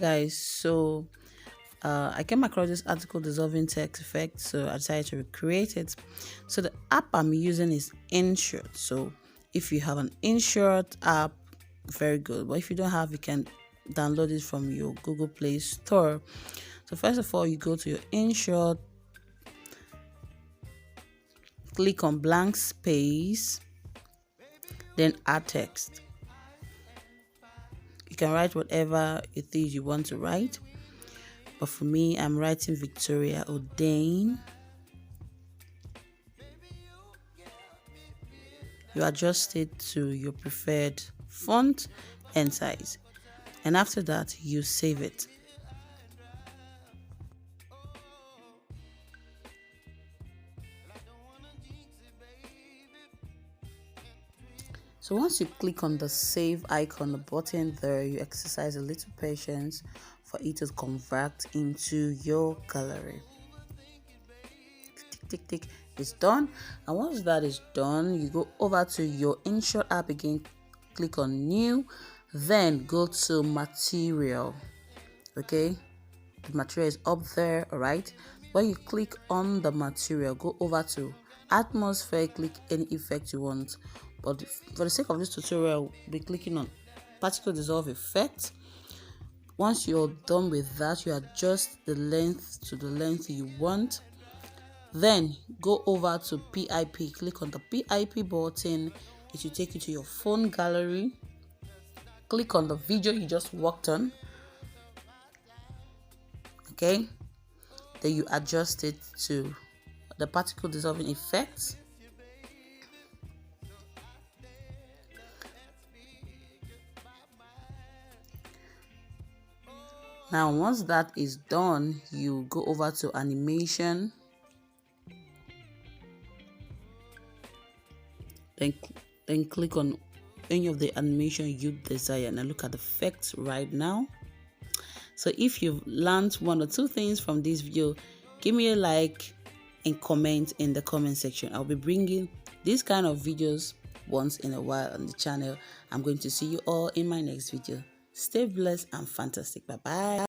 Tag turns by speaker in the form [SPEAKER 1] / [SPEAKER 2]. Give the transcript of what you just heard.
[SPEAKER 1] guys, so I came across this article dissolving text effect, so I decided to recreate it. So the app I'm using is Inshot. So if you have an Inshot app, very good, but if you don't have, you can download it from your Google Play Store. So first of all, you go to your Inshot, click on blank space, then add text. You can write whatever it is you want to write, but for me, I'm writing Victoria O'Dane. You adjust it to your preferred font and size, and after that you save it. So once you click on the save icon, the button there, you exercise a little patience for it to convert into your gallery. Tick, tick, tick, it's done. And once that is done, you go over to your Inshot app again, click on new, then go to material. Okay, the material is up there. All right, when you click on the material, go over to atmosphere, click any effect you want. But for the sake of this tutorial, we'll be clicking on particle dissolve effect. Once you're done with that, you adjust the length to the length you want. Then go over to PIP, click on the PIP button. It will take you to your phone gallery. Click on the video you just worked on. Okay, then you adjust it to the particle dissolving effects. Now once that is done, you go over to animation, then click on any of the animation you desire. Now look at the effects right now. So if you've learned one or two things from this video, give me a like and comment in the comment section. I'll be bringing these kind of videos once in a while on the channel. I'm going to see you all in my next video. Stay blessed and fantastic. Bye bye.